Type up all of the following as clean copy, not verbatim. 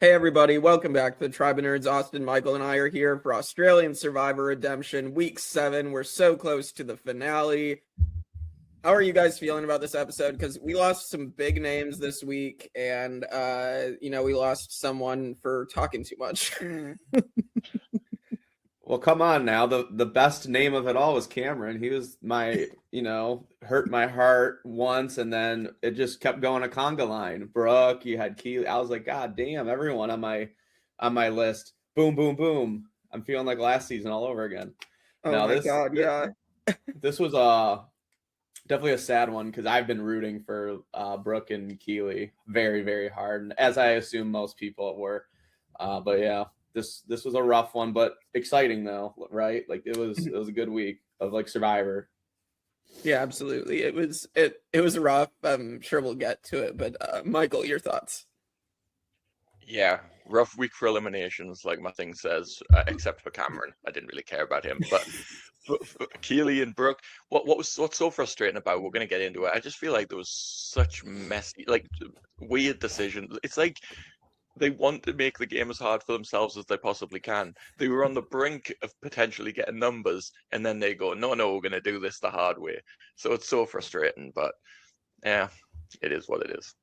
Hey everybody, welcome back to the Tribe of Nerds. Austin, Michael, and I are here for Australian Survivor Redemption, Week 7. We're so close to the finale. How are you guys feeling about this episode? Because we lost some big names this week, and, we lost someone for talking too much. Well, come on now. The best name of it all was Cameron. He was my, hurt my heart once, and then it just kept going a conga line. Brooke, you had Keeley. I was like, God damn, everyone on my list. Boom, boom, boom. I'm feeling like last season all over again. Oh my God, yeah. This was definitely a sad one because I've been rooting for Brooke and Keeley very, very hard, as I assume most people were. But yeah. This was a rough one, but exciting though, right? Like it was a good week of like Survivor. Yeah, absolutely. It was rough. I'm sure we'll get to it, but Michael, your thoughts? Yeah, rough week for eliminations, like my thing says, except for Cameron. I didn't really care about him, but for Keeley and Brooke, what's so frustrating about? We're gonna get into it. I just feel like there was such messy, like weird decisions. It's like they want to make the game as hard for themselves as they possibly can. They were on the brink of potentially getting numbers, and then they go, no, we're going to do this the hard way. So it's so frustrating, but yeah, it is what it is.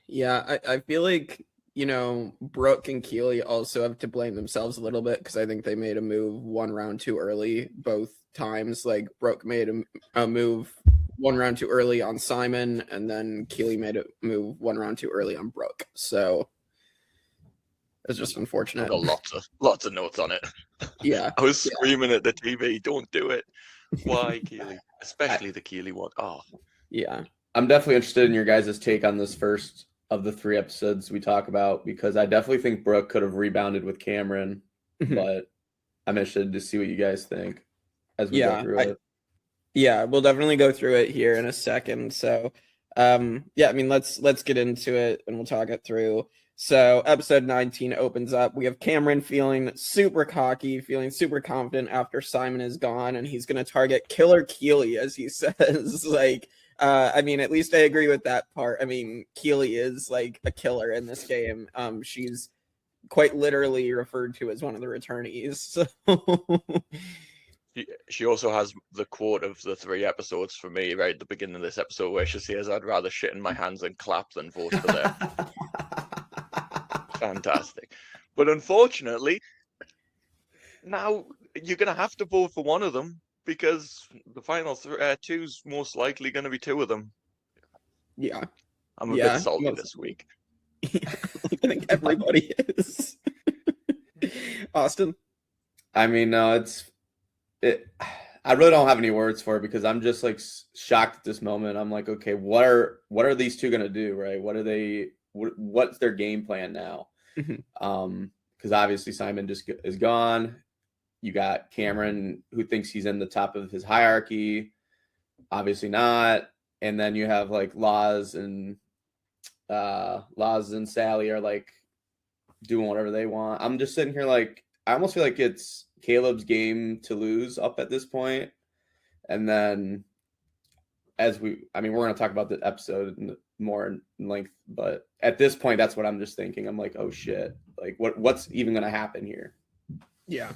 Yeah, I feel like, Brooke and Keeley also have to blame themselves a little bit because I think they made a move one round too early both times. Like Brooke made a move one round too early on Simon, and then Keeley made a move one round too early on Brooke. So it's just unfortunate. I got lots of notes on it. Yeah. I was screaming at the TV, don't do it. Why, Keeley? Especially the Keeley one. Oh. Yeah. I'm definitely interested in your guys' take on this first of the 3 episodes we talk about, because I definitely think Brooke could have rebounded with Cameron, but I'm interested to see what you guys think as we go through it. Yeah, we'll definitely go through it here in a second. So, let's get into it and we'll talk it through. So episode 19 opens up. We have Cameron feeling super cocky, feeling super confident after Simon is gone, and he's going to target Killer Keeley, as he says. At least I agree with that part. I mean, Keeley is like a killer in this game. She's quite literally referred to as one of the returnees. So. She also has the quote of the 3 episodes for me right at the beginning of this episode, where she says, I'd rather shit in my hands and clap than vote for them. Fantastic. But unfortunately, now you're going to have to vote for one of them, because the final 2's most likely going to be 2 of them. Yeah. I'm a bit salty this week. I think everybody is. Austin? I mean, no, I really don't have any words for it, because I'm just like shocked at this moment. I'm like, okay, what are these 2 going to do, right? What's their game plan now? Because obviously Simon just is gone. You got Cameron, who thinks he's in the top of his hierarchy. Obviously not. And then you have like Laz and Sally are like doing whatever they want. I'm just sitting here like, I almost feel like it's Caleb's game to lose up at this point. And then we're going to talk about the episode more in length, but at this point, that's what I'm just thinking. I'm like, oh shit, like what's even going to happen here? Yeah.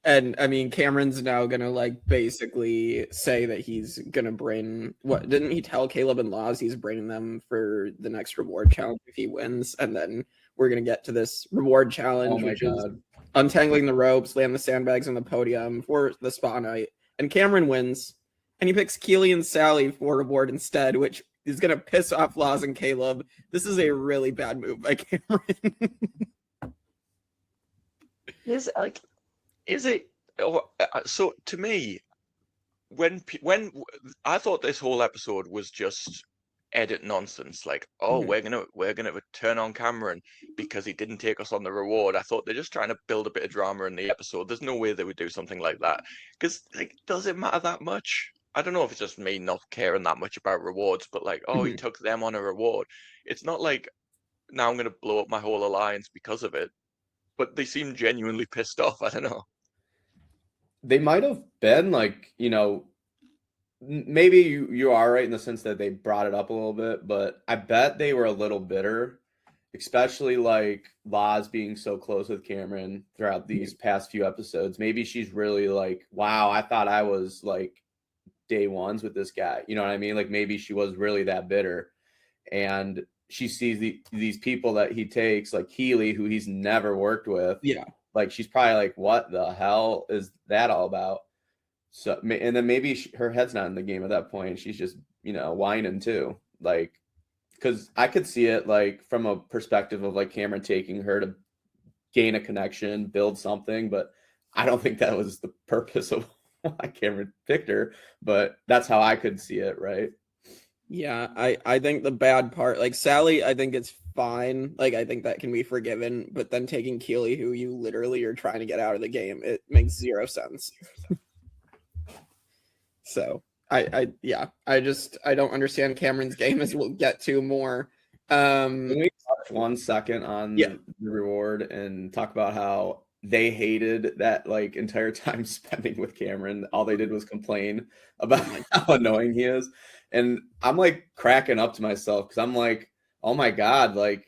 And I mean, Cameron's now going to like basically say that he's going to bring, didn't he tell Caleb and Laz he's bringing them for the next reward challenge if he wins? And then we're going to get to this reward challenge, which is untangling the ropes, land the sandbags on the podium for the spa night. And Cameron wins, and he picks Keeley and Sally for reward instead, which is going to piss off Laz and Caleb. This is a really bad move by Cameron. Is it? So to me, when I thought this whole episode was just edit nonsense, like, we're gonna turn on Cameron because he didn't take us on the reward. I thought they're just trying to build a bit of drama in the episode. There's no way they would do something like that, because like, does it matter that much? I don't know if it's just me not caring that much about rewards, but like, he took them on a reward. It's not like now I'm gonna blow up my whole alliance because of it. But they seem genuinely pissed off. I don't know. They might have been like, maybe you are right in the sense that they brought it up a little bit, but I bet they were a little bitter especially like Laz being so close with Cameron throughout these past few episodes. Maybe she's really like, wow, I thought I was like day ones with this guy. You know what I mean? Like maybe she was really that bitter, and she sees these people that he takes, like Keeley, who he's never worked with. Yeah. Like she's probably like, what the hell is that all about? So, and then maybe her head's not in the game at that point. She's just, whining too. Like, because I could see it like from a perspective of like Cameron taking her to gain a connection, build something, but I don't think that was the purpose of why Cameron picked her. But that's how I could see it, right? Yeah, I think the bad part, like Sally, I think it's fine. Like I think that can be forgiven, but then taking Keeley, who you literally are trying to get out of the game, it makes zero sense. So I don't understand Cameron's game, as we'll get to more. Can we touch 1 second on the reward and talk about how they hated that like entire time spending with Cameron? All they did was complain about how annoying he is. And I'm like cracking up to myself because I'm like, oh my God, like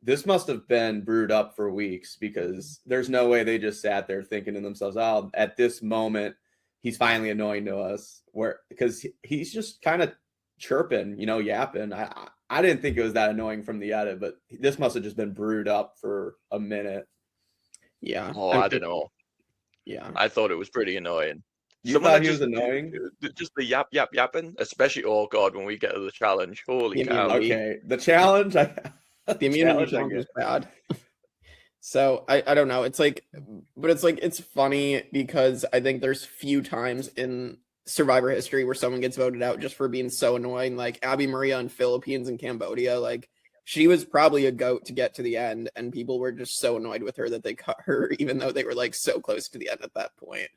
this must have been brewed up for weeks, because there's no way they just sat there thinking to themselves, oh, at this moment, he's finally annoying to us. Because he's just kind of chirping, yapping. I didn't think it was that annoying from the edit, but this must have just been brewed up for a minute. Yeah. Oh, I don't know. Yeah. I thought it was pretty annoying. You thought he was annoying? Just the yapping, especially, oh God, when we get to the challenge. Holy cow. Okay, the challenge. The immunity challenge is bad. So I don't know. It's like, but it's like, it's funny because I think there's few times in Survivor history where someone gets voted out just for being so annoying. Like Abby Maria in Philippines and Cambodia, like she was probably a goat to get to the end, and people were just so annoyed with her that they cut her, even though they were like so close to the end at that point.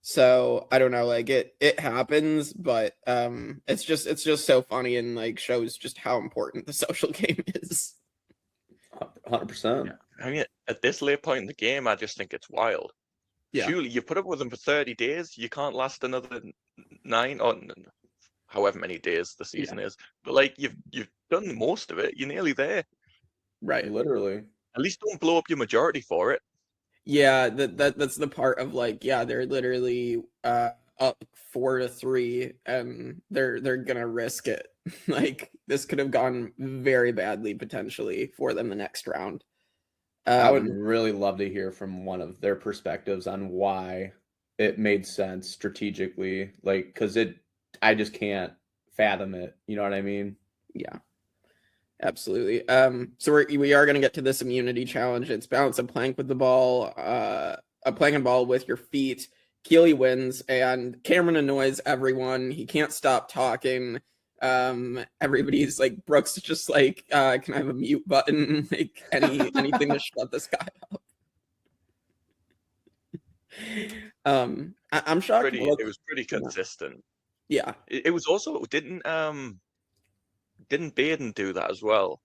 So I don't know, like it happens, but it's just so funny and like shows just how important the social game is. 100%. I mean, at this late point in the game, I just think it's wild. Yeah. Surely you put up with them for 30 days, you can't last another 9 or however many days the season is. But like you've done most of it, you're nearly there. Right. Literally. At least don't blow up your majority for it. Yeah, that's the part of like, yeah, they're literally up 4-3 and they're gonna risk it. Like this could have gone very badly potentially for them the next round. I would really love to hear from one of their perspectives on why it made sense strategically, like because I just can't fathom it. You know what I mean? Yeah. Absolutely. So we are going to get to this immunity challenge. It's balance a plank with the ball, a plank and ball with your feet. Keeley wins, and Cameron annoys everyone. He can't stop talking. Everybody's like, Brooke's just like, can I have a mute button? Like anything to shut this guy up. I'm shocked. It was pretty consistent. Yeah. It was also didn't Baden do that as well?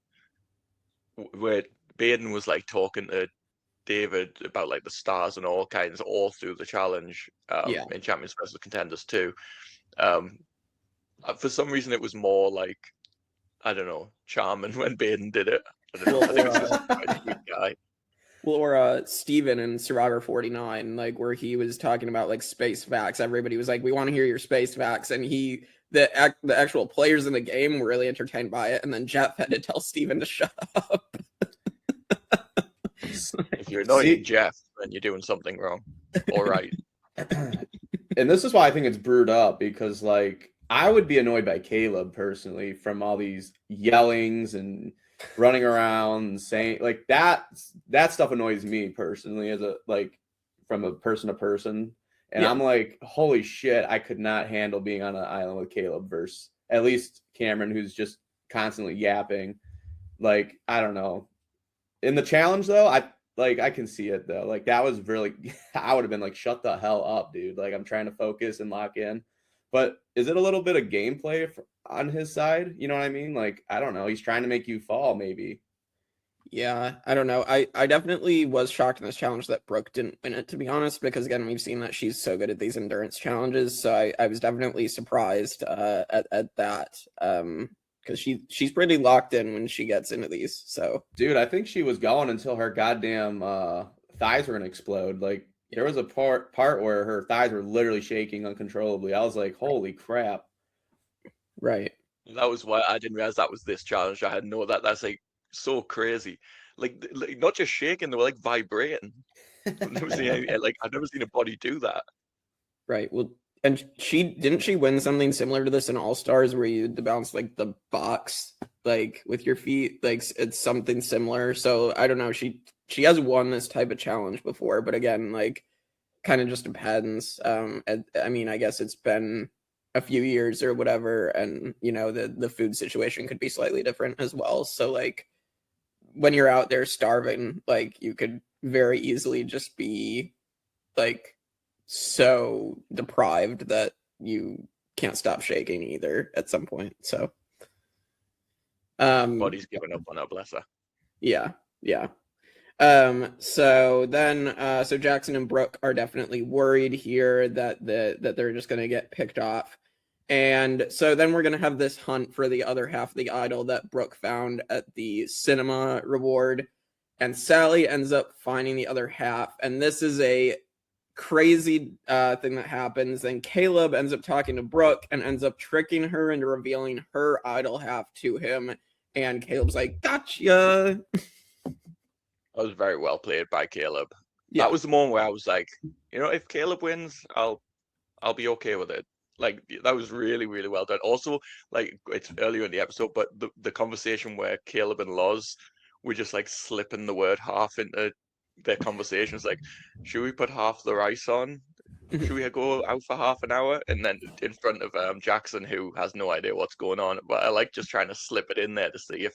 Where Baden was like talking to David about like the stars and all kinds all through the challenge in Champions vs Contenders too. For some reason it was more like, I don't know, charming when Baden did it. I don't know. I think it's just quite a sweet guy. Well, or Steven in Survivor 49, like where he was talking about like space facts. Everybody was like, we want to hear your space facts. And the actual players in the game were really entertained by it. And then Jeff had to tell Steven to shut up. If you're annoying Jeff, then you're doing something wrong. All right. And this is why I think it's brewed up, because like I would be annoyed by Caleb personally from all these yellings and running around and saying like that stuff annoys me personally as a like from a person to person. And I'm like, holy shit, I could not handle being on an island with Caleb versus at least Cameron, who's just constantly yapping. Like, I don't know. In the challenge though, I can see it though. Like that was really, I would have been like, shut the hell up, dude. Like I'm trying to focus and lock in. But is it a little bit of gameplay on his side? You know what I mean? Like, I don't know. He's trying to make you fall, maybe. Yeah, I don't know. I definitely was shocked in this challenge that Brooke didn't win it, to be honest, because again, we've seen that she's so good at these endurance challenges. So I was definitely surprised at that. because she's pretty locked in when she gets into these. So, dude, I think she was going until her goddamn thighs were gonna explode. Like there was a part where her thighs were literally shaking uncontrollably. I was like, holy crap. right. That was why I didn't realize that was this challenge. I had no that's like so crazy. Like not just shaking, they were like vibrating. I've never seen I've never seen a body do that. Right. Well, and she win something similar to this in All Stars where you had to bounce like the box like with your feet. Like it's something similar. So I don't know. She has won this type of challenge before, but again, like kind of just depends. I mean, I guess it's been a few years or whatever, and you know the food situation could be slightly different as well. So like when you're out there starving, like you could very easily just be like so deprived that you can't stop shaking either at some point. So Body's giving up on her, bless her. yeah. So then so Jackson and Brooke are definitely worried here that they're just gonna get picked off. And so then we're gonna have this hunt for the other half of the idol that Brooke found at the cinema reward. And Sally ends up finding the other half. And this is a crazy thing that happens. And Caleb ends up talking to Brooke and ends up tricking her into revealing her idol half to him. And Caleb's like, gotcha. That was very well played by Caleb. Yeah. That was the moment where I was like, you know, if Caleb wins, I'll be okay with it. Like that was really, really well done. Also, like it's earlier in the episode, but the conversation where Caleb and Loz were just like slipping the word half into their conversations, like, should we put half the rice on? Should we go out for half an hour? And then in front of Jackson, who has no idea what's going on. But I like just trying to slip it in there to see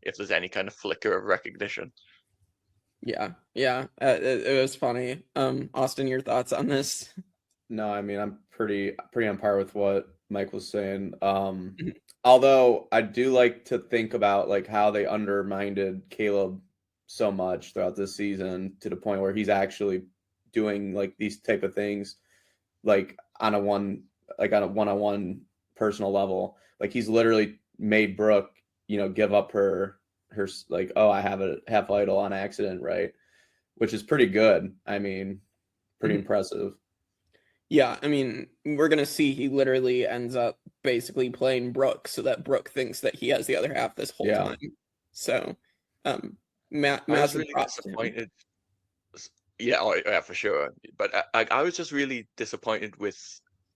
if there's any kind of flicker of recognition. Yeah. It was funny. Austin, your thoughts on this? No, I mean I'm pretty on par with what Mike was saying. Although I do like to think about like how they undermined Caleb so much throughout this season to the point where he's actually doing like these type of things like on a one-on-one personal level. Like he's literally made Brooke, you know, give up her like, oh, I have a half idol on accident, right? Which is pretty good. I mean, pretty impressive. Yeah, I mean, we're gonna see he literally ends up basically playing Brooke so that Brooke thinks that he has the other half this whole time. So, I was really props to him. disappointed. Yeah, oh, yeah, for sure. But I was just really disappointed with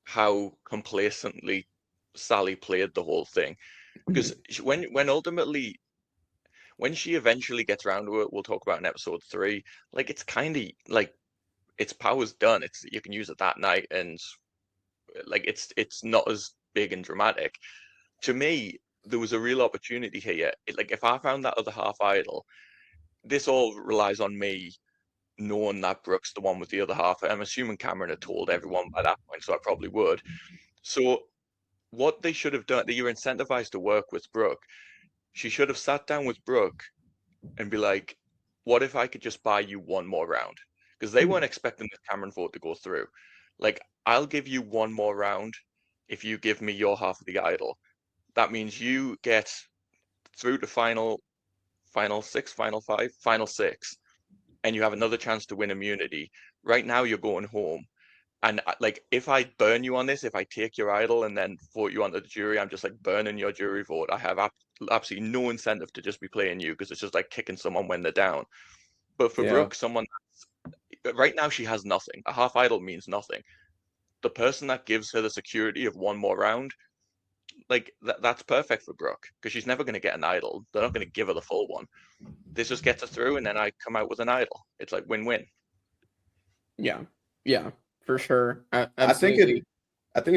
how complacently Sally played the whole thing. Because when she eventually gets around to it, we'll talk about in episode 3. Like it's kind of like its power's done. You can use it that night, and like it's not as big and dramatic. To me, there was a real opportunity here. Like if I found that other half idol, this all relies on me knowing that Brooke's the one with the other half. I'm assuming Cameron had told everyone by that point, so I probably would. So what they should have done, they were incentivized to work with Brooke. She should have sat down with Brooke and be like, what if I could just buy you one more round? Because they weren't expecting the Cameron vote to go through. Like, I'll give you one more round if you give me your half of the idol. That means you get through to final 6, final 5, final 6, and you have another chance to win immunity. Right now, you're going home. And like, if I burn you on this, if I take your idol and then vote you onto the jury, I'm just like burning your jury vote. I have absolutely no incentive to just be playing you because it's just like kicking someone when they're down. But for Brooke, right now she has nothing. A half idol means nothing. The person that gives her the security of one more round, like that's perfect for Brooke because she's never going to get an idol. They're not going to give her the full one. This just gets her through, and then I come out with an idol. It's like win-win. Yeah, for sure. I think it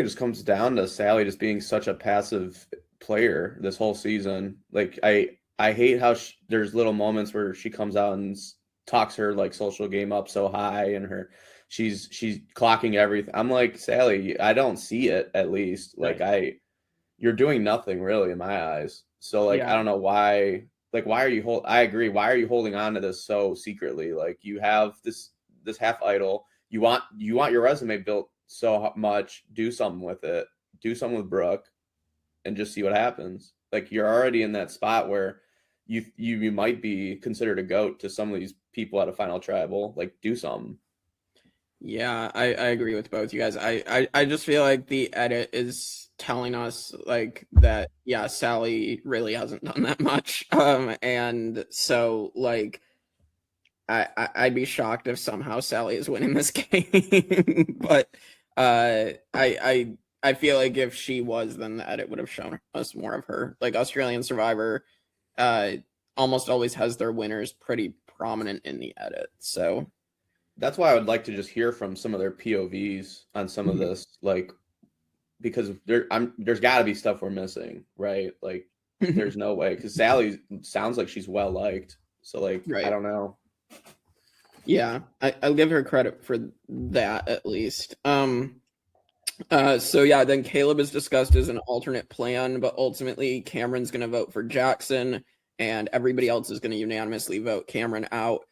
just comes down to Sally just being such a passive player this whole season. Like I hate how there's little moments where she comes out and talks her like social game up so high, and she's clocking everything. I'm like, Sally, I don't see it at least. Like you're doing nothing really in my eyes. So like I don't know why. Like why are you I agree. Why are you holding on to this so secretly? Like you have this half idol. You want your resume built so much. Do something with it. Do something with Brooke, and just see what happens. like you're already in that spot where you might be considered a goat to some of these people at a final tribal. Like, do something. Yeah, I agree with both you guys. I just feel like the edit is telling us like that, yeah, Sally really hasn't done that much. And so like I'd be shocked if somehow Sally is winning this game. But I feel like if she was, then the edit would have shown us more of her. Like Australian Survivor almost always has their winners pretty prominent in the edit. So that's why I would like to just hear from some of their POVs on some of this, like, because there's got to be stuff we're missing, right? Like, there's no way, because Sally sounds like she's well liked. So like, right. I don't know. Yeah, I'll give her credit for that at least. So yeah, then Caleb is discussed as an alternate plan, but ultimately Cameron's going to vote for Jackson, and everybody else is going to unanimously vote Cameron out.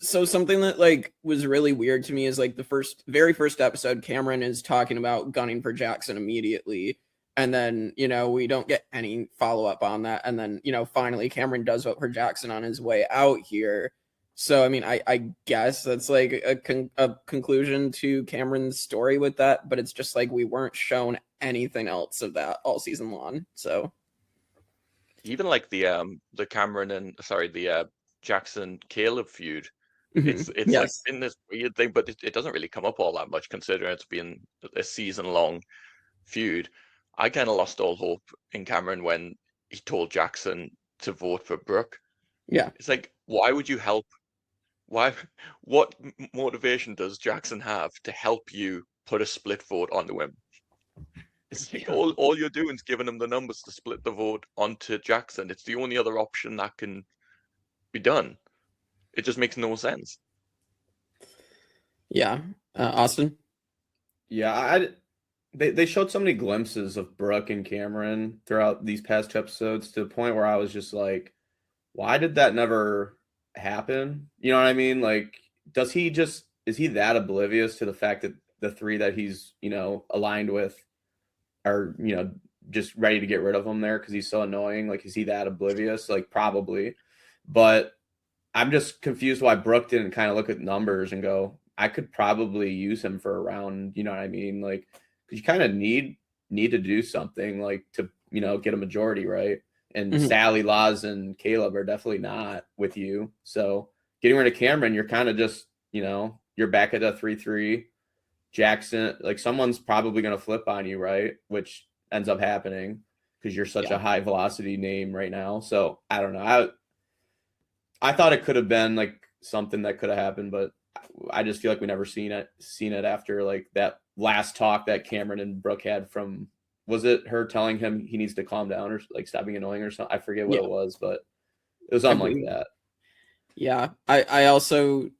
So something that like was really weird to me is like the very first episode, Cameron is talking about gunning for Jackson immediately, and then we don't get any follow up on that, and then finally Cameron does vote for Jackson on his way out here. So I mean, I guess that's like a conclusion to Cameron's story with that, but it's just like we weren't shown anything else of that all season long. So even like the Cameron and the Jackson Caleb feud, it's yes. like been this weird thing, but it doesn't really come up all that much considering it's been a season long feud. I kind of lost all hope in Cameron when he told Jackson to vote for Brooke. Yeah, it's like, why would you help? Why? What motivation does Jackson have to help you put a split vote onto him? It's like all you're doing is giving him the numbers to split the vote onto Jackson. It's the only other option that can be done. It just makes no sense. Yeah, Austin. Yeah, they showed so many glimpses of Brooke and Cameron throughout these past two episodes to the point where I was just like, why did that never happen? You know what I mean? Like, is he that oblivious to the fact that the three that he's aligned with are just ready to get rid of him there because he's so annoying? Like, is he that oblivious? Like, probably. But I'm just confused why Brooke didn't kind of look at numbers and go, I could probably use him for a round. You know what I mean? Like, because you kind of need to do something like to get a majority, right? And Sally, Laz, and Caleb are definitely not with you. So getting rid of Cameron, you're kind of just, you're back at a 3-3. Jackson, like someone's probably going to flip on you, right? Which ends up happening because you're such a high velocity name right now. So I don't know. I thought it could have been like something that could have happened, but I just feel like we never seen it after like that last talk that Cameron and Brooke had from, was it her telling him he needs to calm down or like stop being annoying or something? I forget what it was, but it was something like that. Yeah, I also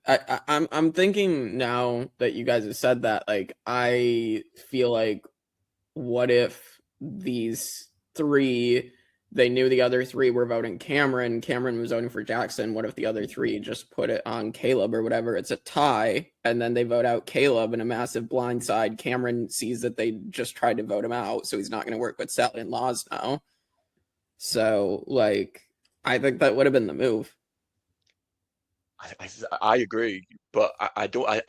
I'm thinking now that you guys have said that, like I feel like what if these three, they knew the other three were voting Cameron was voting for Jackson. What if the other three just put it on Caleb or whatever? It's a tie, and then they vote out Caleb in a massive blindside. Cameron sees that they just tried to vote him out, so he's not going to work with Sally and Laz now. So, like, I think that would have been the move. I agree, but I don't.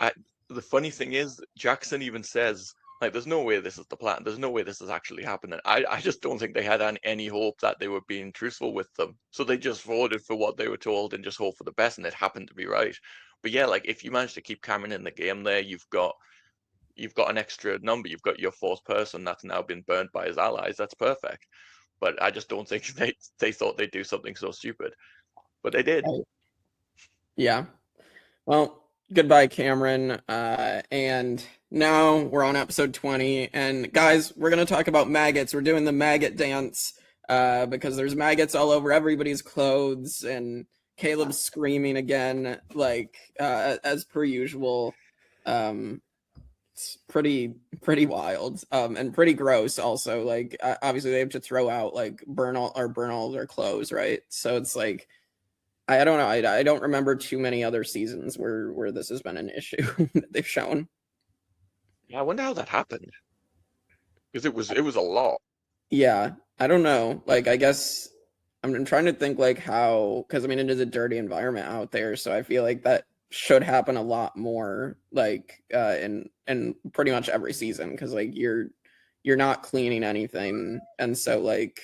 The funny thing is, Jackson even says, like, there's no way this is the plan. There's no way this is actually happening. I just don't think they had any hope that they were being truthful with them. So they just voted for what they were told and just hope for the best, and it happened to be right. But yeah, like if you manage to keep Cameron in the game there, you've got an extra number. You've got your fourth person that's now been burned by his allies. That's perfect. But I just don't think they thought they'd do something so stupid. But they did. Yeah. Well, goodbye, Cameron. And now we're on episode 20. And guys, we're going to talk about maggots. We're doing the maggot dance because there's maggots all over everybody's clothes. And Caleb's screaming again, like as per usual. It's pretty wild and pretty gross also. Like obviously they have to throw out like burn all their clothes, right? So it's like I don't know. I don't remember too many other seasons where this has been an issue that they've shown. Yeah, I wonder how that happened. Because it was a lot. Yeah, I don't know. Like, I guess I'm trying to think like how, because I mean, it is a dirty environment out there, so I feel like that should happen a lot more, like in pretty much every season, because like you're not cleaning anything, and so like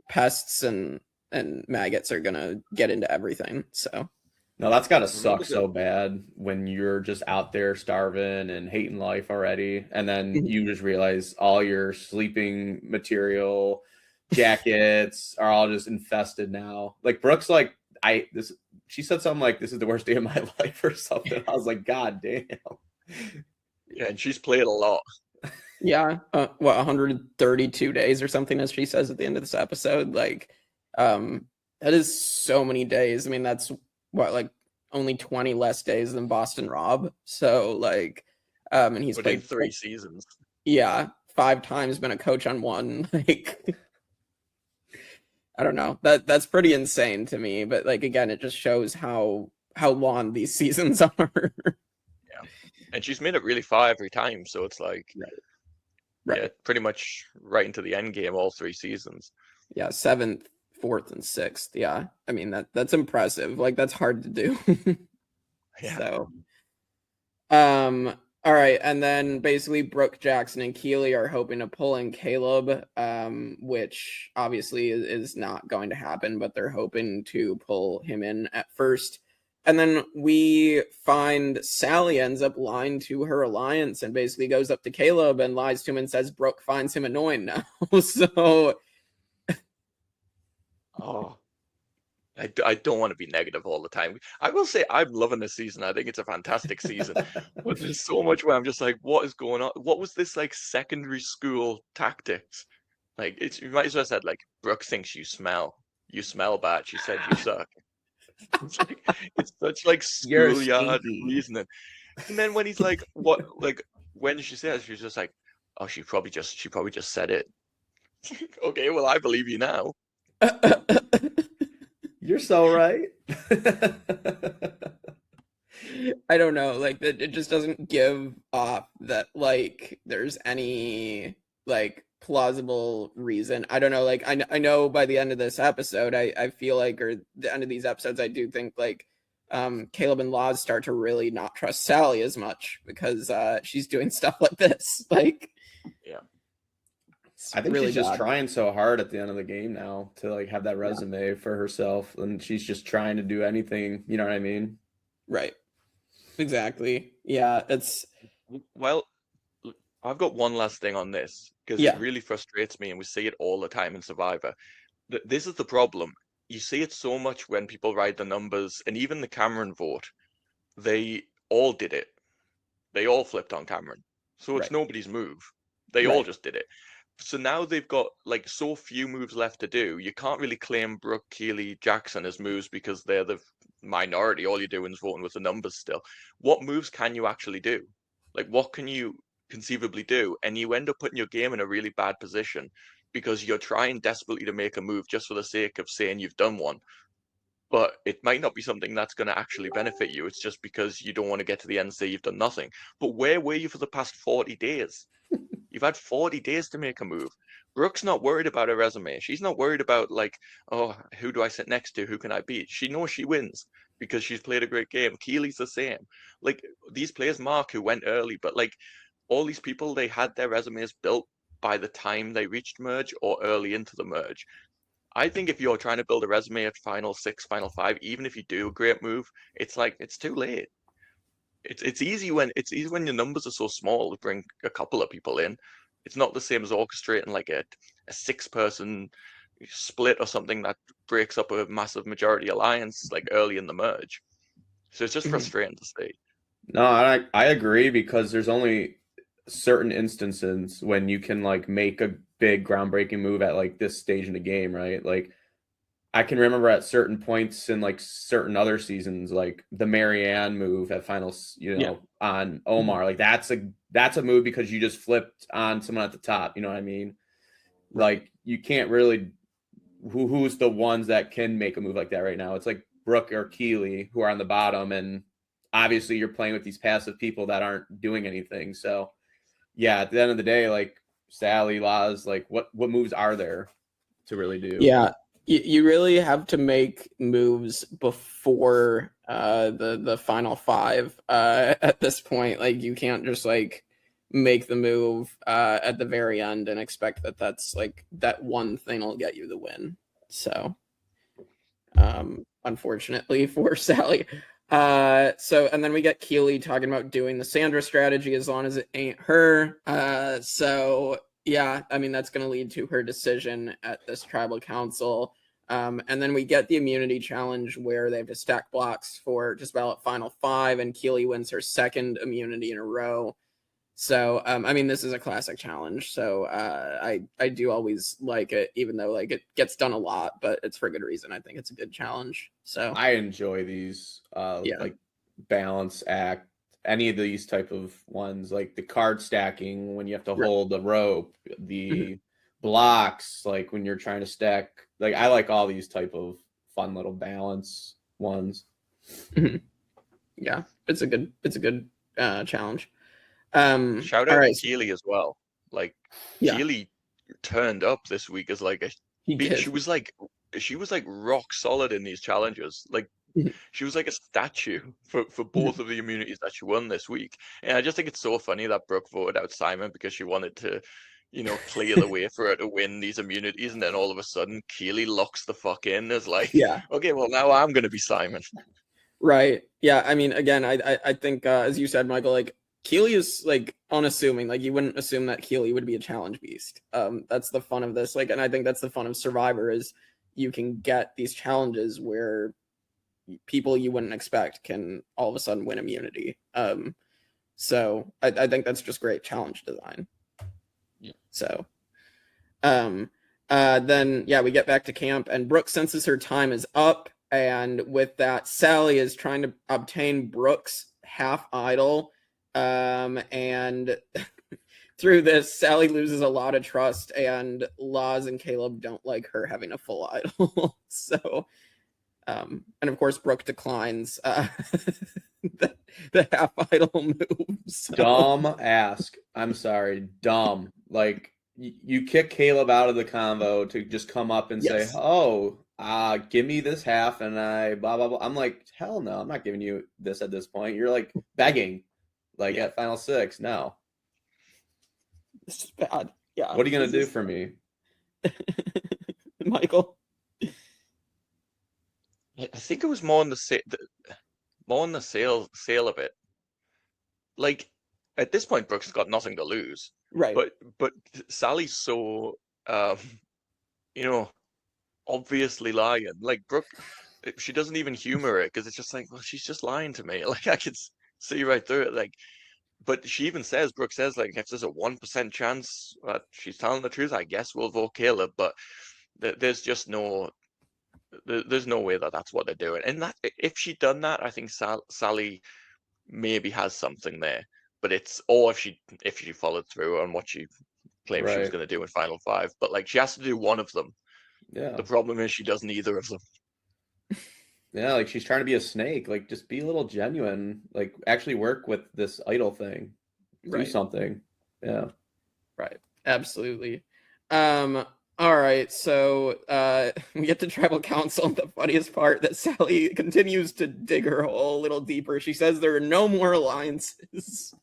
pests and maggots are gonna get into everything. So No, that's gotta Remember suck the so bad when you're just out there starving and hating life already, and then you just realize all your sleeping material, jackets are all just infested now. Like Brooke's like, she said something like, "This is the worst day of my life" or something. I was like, God damn. yeah, and she's played a lot. yeah, what 132 days or something, as she says at the end of this episode. Like, that is so many days. I mean, that's what, like only 20 less days than Boston Rob. So like, and he's But in played 3 seasons. yeah, 5 times, been a coach on 1. Like, I don't know. That's pretty insane to me. But like again, it just shows how long these seasons are. Yeah, and she's made it really far every time, so it's like, Right. yeah, pretty much right into the end game all 3 seasons. Yeah, 7th, 4th, and 6th. Yeah, I mean that's impressive. Like, that's hard to do. Yeah. So, all right, and then basically Brooke, Jackson, and Keeley are hoping to pull in Caleb, which obviously is not going to happen, but they're hoping to pull him in at first. And then we find Sally ends up lying to her alliance and basically goes up to Caleb and lies to him and says Brooke finds him annoying now. So, Oh, I don't want to be negative all the time. I will say I'm loving this season. I think it's a fantastic season. But there's so much where I'm just like, what is going on? What was this like secondary school tactics? Like, you might as well have said like, Brooke thinks you smell. You smell bad. She said you suck. It's such like You're schoolyard stinky. reasoning. And then when he's like, what, like, when she says, she's just like, oh, she probably just said it. Okay, well, I believe you now. You're so right. I don't know, like it just doesn't give off that like there's any like plausible reason. I don't know, like I know by the end of this episode, I feel like, or the end of these episodes, I do think like Caleb and Laws start to really not trust Sally as much because she's doing stuff like this. Like, Yeah. I think really she's just bad. trying so hard at the end of the game now to like have that resume for herself, and she's just trying to do anything. You know what I mean? Right. Exactly. Yeah, it's Well, I've got one last thing on this because yeah. it really frustrates me, and we see it all the time in Survivor. This is the problem. You see it so much when people write the numbers, and even the Cameron vote, they all did it. They all flipped on Cameron. So it's Right. nobody's move. They all Right. just did it. So now they've got like so few moves left to do. You can't really claim Brooke, Keeley, Jackson as moves because they're the minority. All you're doing is voting with the numbers still. What moves can you actually do? Like, what can you conceivably do? And you end up putting your game in a really bad position because you're trying desperately to make a move just for the sake of saying you've done one. But it might not be something that's going to actually benefit you. It's just because you don't want to get to the end and say you've done nothing. But where were you for the past 40 days? You've had 40 days to make a move. Brooke's not worried about her resume. She's not worried about like, oh, who do I sit next to? Who can I beat? She knows she wins because she's played a great game. Keely's the same. Like these players, Mark, who went early, but like all these people, they had their resumes built by the time they reached merge or early into the merge. I think if you're trying to build a resume at final 6, final 5, even if you do a great move, it's like it's too late. It's easy when your numbers are so small to bring a couple of people in. It's not the same as orchestrating like a 6-person split or something that breaks up a massive majority alliance like early in the merge. So it's just frustrating to see. No, I agree because there's only certain instances when you can like make a big groundbreaking move at like this stage in the game, right? Like I can remember at certain points in like certain other seasons, like the Marianne move at finals, on Omar, like that's a move because you just flipped on someone at the top. You know what I mean? Right. Like you can't really, who's the ones that can make a move like that right now? It's like Brooke or Keeley who are on the bottom, and obviously you're playing with these passive people that aren't doing anything. So yeah, at the end of the day, like Sally, Laz, like what moves are there to really do? Yeah, you really have to make moves before the final five at this point. Like you can't just like make the move at the very end and expect that that's like that one thing will get you the win. So unfortunately for Sally. So and then we get Keeley talking about doing the Sandra strategy as long as it ain't her. So yeah, I mean that's going to lead to her decision at this tribal council. And then we get the immunity challenge where they have to stack blocks for just about final five, and Keeley wins her second immunity in a row. So I mean this is a classic challenge, so I do always like it, even though like it gets done a lot, but it's for good reason. I think it's a good challenge. So I enjoy these like balance act, any of these type of ones, like the card stacking when you have to hold the rope, the blocks, like when you're trying to stack. Like I like all these type of fun little balance ones. Yeah, it's a good challenge. Shout out to Keeley as well. Like Keeley turned up this week as like she was like rock solid in these challenges. Like she was like a statue for both of the immunities that she won this week. And I just think it's so funny that Brooke voted out Simon because she wanted to, you know, clear the way for her to win these immunities, and then all of a sudden Keeley locks the fuck in as like, okay, well now I'm gonna be Simon. Right. Yeah. I mean, again, I think as you said, Michael, like Keeley is like unassuming. Like you wouldn't assume that Keeley would be a challenge beast. That's the fun of this. Like, and I think that's the fun of Survivor is you can get these challenges where people you wouldn't expect can all of a sudden win immunity. So I think that's just great challenge design. Yeah. So, then yeah, we get back to camp, and Brooke senses her time is up, and with that, Sally is trying to obtain Brooke's half idol. And through this, Sally loses a lot of trust, and Laz and Caleb don't like her having a full idol. So, and of course, Brooke declines the half idol move. So. Dumb ask. I'm sorry, dumb. Like you kick Caleb out of the convo to just come up and say, "Oh, give me this half," and I blah blah blah. I'm like, hell no, I'm not giving you this at this point. You're like begging. Like at final six, no. This is bad. Yeah. What are you gonna do for me, Michael? I think it was more on the sale of it. Like at this point, Brooke's got nothing to lose, right? But Sally's so, you know, obviously lying. Like Brooke, she doesn't even humor it because it's just like, well, she's just lying to me. Like I could see right through it. Like, but she even says, Brooke says, like, if there's a 1% chance that she's telling the truth, I guess we'll vote Caleb. But there's just there's no way that that's what they're doing. And that if she'd done that, I think Sally maybe has something there. But if she followed through on what she claimed she was going to do in final five. But like she has to do one of them. Yeah. The problem is she doesn't either of them. Yeah, like she's trying to be a snake. Like just be a little genuine. Like actually work with this idol thing. Do something. Yeah. Right. Absolutely. All right, so we get to tribal council, and the funniest part that Sally continues to dig her hole a little deeper. She says there are no more alliances.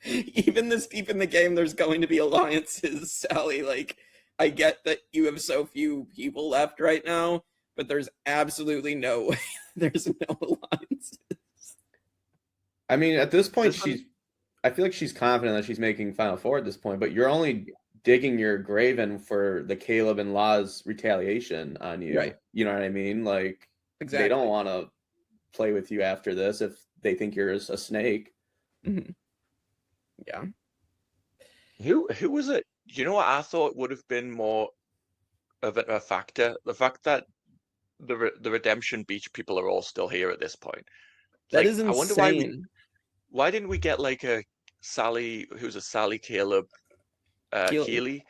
Even this deep in the game, there's going to be alliances, Sally. Like, I get that you have so few people left right now, but there's absolutely no way there's no alliances. I mean, at this point, I feel like she's confident that she's making Final Four at this point, but you're only digging your grave in for the Caleb and Laz retaliation on you. Right. You know what I mean? Like, they don't want to play with you after this if they think you're a snake. Mm-hmm. Yeah. Who was it? You know what I thought would have been more of a factor? The fact that the Redemption Beach people are all still here at this point. That is insane. I wonder why didn't we get like a Sally, who's a Sally Caleb Keeley?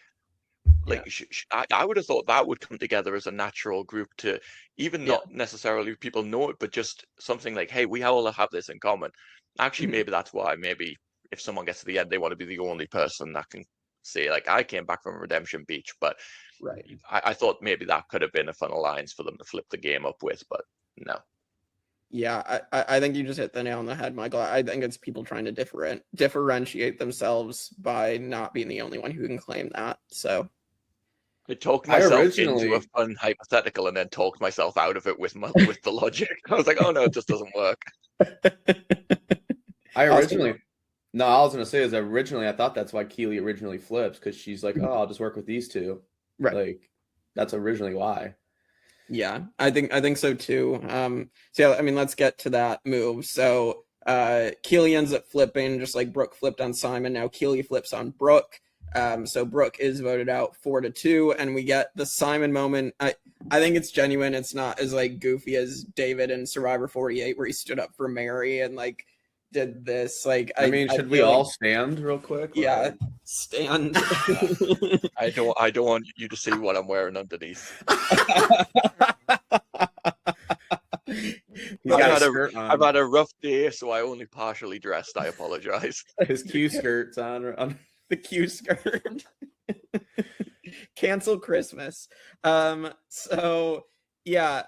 Like I would have thought that would come together as a natural group to even not necessarily people know it, but just something like, hey, we all have this in common. Actually, maybe that's why. Maybe if someone gets to the end, they want to be the only person that can say like I came back from Redemption Beach, but Right. I thought maybe that could have been a fun alliance for them to flip the game up with, but no. Yeah, I think you just hit the nail on the head, Michael. I think it's people trying to differentiate themselves by not being the only one who can claim that. So I talked I myself originally- into a fun hypothetical and then talked myself out of it with the logic. I was like, oh no, it just doesn't work. I Austin, originally, no, all I was gonna say is originally I thought that's why Keeley originally flips, because she's like, oh, I'll just work with these two. Right. Like that's originally why. Yeah, I think so too. So yeah, I mean, let's get to that move. So Keeley ends up flipping, just like Brooke flipped on Simon. Now Keeley flips on Brooke. So Brooke is voted out 4-2, and we get the Simon moment. I think it's genuine. It's not as like goofy as David in Survivor 48, where he stood up for Mary and like did this. Like, I mean, should we feel all like, stand real quick? yeah, Like- stand. I don't want you to see what I'm wearing underneath. He's got a skirt on. I've had a rough day, so I only partially dressed. I apologize. His Q skirt's on. The Q skirt. Cancel Christmas. So yeah,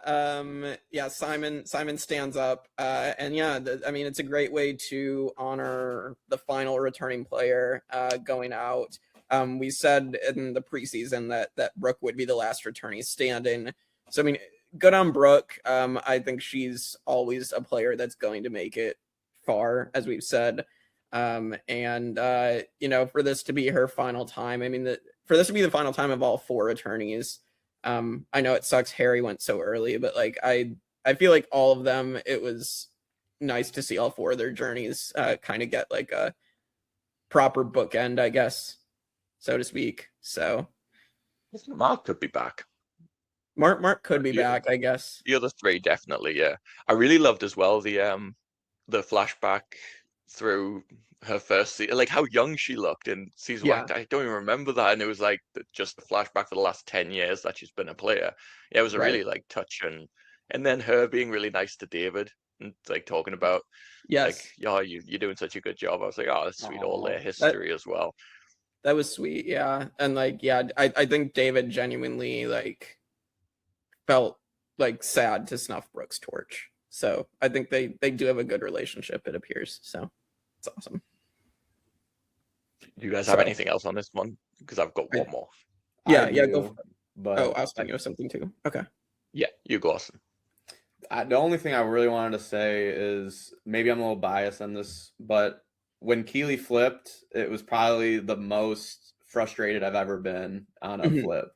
Simon stands up, and yeah, I mean, it's a great way to honor the final returning player going out. We said in the preseason that Brooke would be the last returnee standing. So I mean, good on Brooke. I think she's always a player that's going to make it far, as we've said. And you know, for this to be her final time, I mean, for this to be the final time of all 4 attorneys, I know it sucks Harry went so early, but like I feel like all of them, it was nice to see all 4 of their journeys kind of get like a proper bookend, I guess, so to speak. So Mark could be back. Mark could be Yeah. back, I guess. The other 3 definitely, yeah. I really loved as well the flashback through her first season, like how young she looked in season 1. I don't even remember that, and it was like just a flashback for the last 10 years that she's been a player. Yeah, it was a really like touching, and then her being really nice to David and like talking about like, yeah, you're doing such a good job. I was like, oh, that's sweet. All their history as well. That was sweet, yeah. And like, yeah, I think David genuinely like felt like sad to snuff Brooke's torch. So I think they do have a good relationship, it appears. So it's awesome. Do you guys have anything else on this one? Because I've got one more. Yeah, go for it. But Austin, you have something too. Okay. Yeah, you go, Austin. The only thing I really wanted to say is maybe I'm a little biased on this, but when Keeley flipped, it was probably the most frustrated I've ever been on a flip,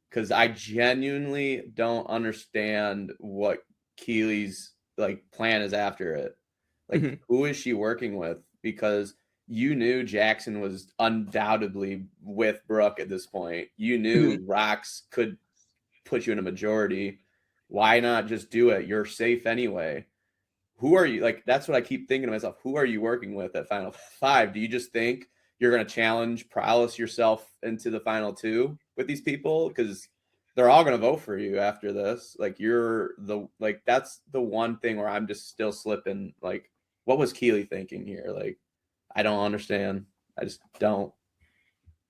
because I genuinely don't understand what Keeley's like plan is after it. Like, who is she working with? Because you knew Jackson was undoubtedly with Brooke at this point. You knew Rox could put you in a majority. Why not just do it? You're safe anyway. Who are you? Like, that's what I keep thinking to myself. Who are you working with at Final 5? Do you just think you're going to challenge Prowess yourself into the Final 2 with these people? Because they're all going to vote for you after this. Like, that's the one thing where I'm just still slipping. Like, what was Keeley thinking here? Like, I don't understand. I just don't.